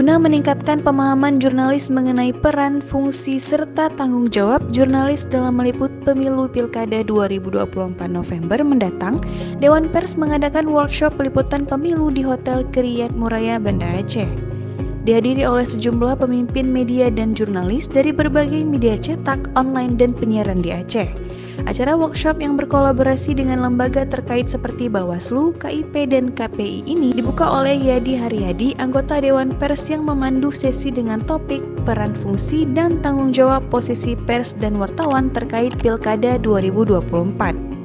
Guna meningkatkan pemahaman jurnalis mengenai peran, fungsi, serta tanggung jawab jurnalis dalam meliput pemilu Pilkada 2024 November mendatang, Dewan Pers mengadakan workshop peliputan pemilu di Hotel Kriyat Muraya, Banda Aceh. Dihadiri oleh sejumlah pemimpin media dan jurnalis dari berbagai media cetak, online, dan penyiaran di Aceh. Acara workshop yang berkolaborasi dengan lembaga terkait seperti Bawaslu, KIP, dan KPI ini dibuka oleh Yadi Haryadi, anggota Dewan Pers yang memandu sesi dengan topik peran, fungsi, dan tanggung jawab posisi pers dan wartawan terkait Pilkada 2024.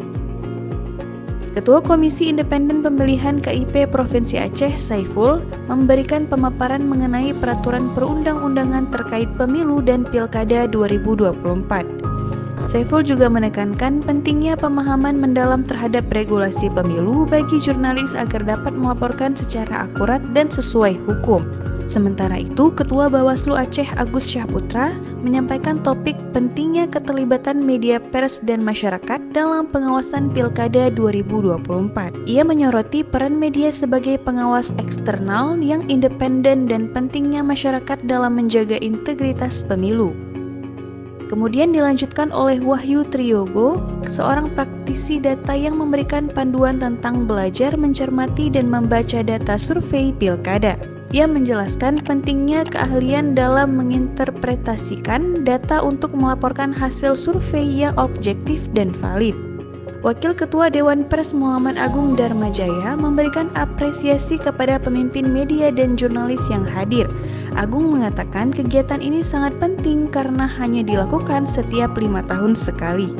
Ketua Komisi Independen Pemilihan KIP Provinsi Aceh, Saiful, memberikan pemaparan mengenai peraturan perundang-undangan terkait pemilu dan Pilkada 2024. Saiful juga menekankan pentingnya pemahaman mendalam terhadap regulasi pemilu bagi jurnalis agar dapat melaporkan secara akurat dan sesuai hukum. Sementara itu, Ketua Bawaslu Aceh Agus Syahputra menyampaikan topik pentingnya keterlibatan media pers dan masyarakat dalam pengawasan Pilkada 2024. Ia menyoroti peran media sebagai pengawas eksternal yang independen dan pentingnya masyarakat dalam menjaga integritas pemilu. Kemudian dilanjutkan oleh Wahyu Triyogo, seorang praktisi data yang memberikan panduan tentang belajar, mencermati, dan membaca data survei Pilkada. Ia menjelaskan pentingnya keahlian dalam menginterpretasikan data untuk melaporkan hasil survei yang objektif dan valid. Wakil Ketua Dewan Pers Muhammad Agung Darmajaya memberikan apresiasi kepada pemimpin media dan jurnalis yang hadir. Agung mengatakan kegiatan ini sangat penting karena hanya dilakukan setiap 5 tahun sekali.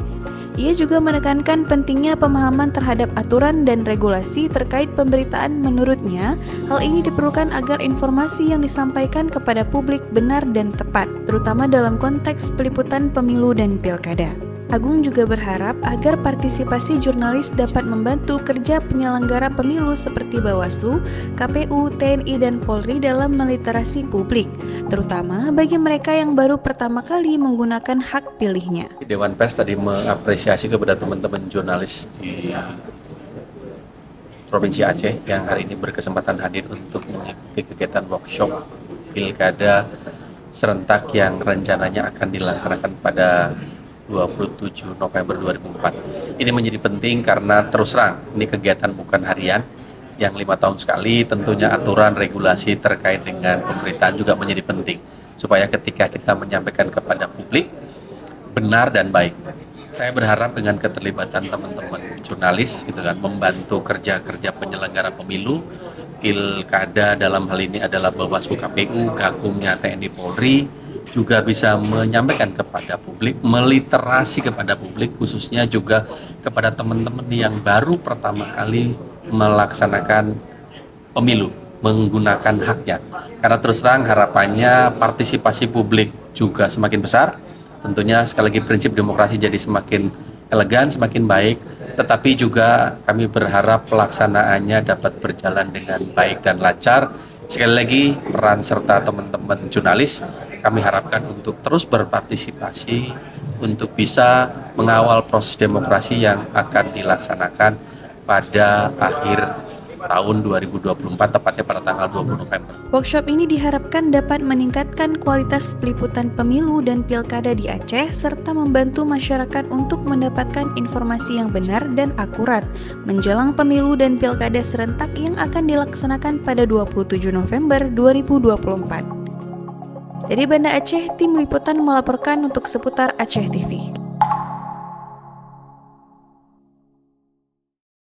Ia juga menekankan pentingnya pemahaman terhadap aturan dan regulasi terkait pemberitaan. Menurutnya, hal ini diperlukan agar informasi yang disampaikan kepada publik benar dan tepat, terutama dalam konteks peliputan pemilu dan pilkada. Agung juga berharap agar partisipasi jurnalis dapat membantu kerja penyelenggara pemilu seperti Bawaslu, KPU, TNI, dan Polri dalam meliterasi publik, terutama bagi mereka yang baru pertama kali menggunakan hak pilihnya. Dewan Pers tadi mengapresiasi kepada teman-teman jurnalis di Provinsi Aceh yang hari ini berkesempatan hadir untuk mengikuti kegiatan workshop Pilkada serentak yang rencananya akan dilaksanakan pada 27 November 2004. Ini menjadi penting karena terus terang ini kegiatan bukan harian yang 5 tahun sekali. Tentunya aturan regulasi terkait dengan pemerintahan juga menjadi penting supaya ketika kita menyampaikan kepada publik benar dan baik. Saya berharap dengan keterlibatan teman-teman jurnalis gitu kan, membantu kerja-kerja penyelenggara pemilu Pilkada, dalam hal ini adalah Bawaslu, KPU, gabungnya TNI, Polri, juga bisa menyampaikan kepada publik, meliterasi kepada publik, khususnya juga kepada teman-teman yang baru pertama kali melaksanakan pemilu, menggunakan haknya. Karena terus terang harapannya partisipasi publik juga semakin besar. Tentunya sekali lagi prinsip demokrasi jadi semakin elegan, semakin baik, tetapi juga kami berharap pelaksanaannya dapat berjalan dengan baik dan lancar. Sekali lagi peran serta teman-teman jurnalis kami harapkan untuk terus berpartisipasi untuk bisa mengawal proses demokrasi yang akan dilaksanakan pada akhir tahun 2024, tepatnya pada tanggal 20 November. Workshop ini diharapkan dapat meningkatkan kualitas peliputan pemilu dan pilkada di Aceh serta membantu masyarakat untuk mendapatkan informasi yang benar dan akurat menjelang pemilu dan pilkada serentak yang akan dilaksanakan pada 27 November 2024. Dari Banda Aceh, tim liputan melaporkan untuk seputar Aceh TV.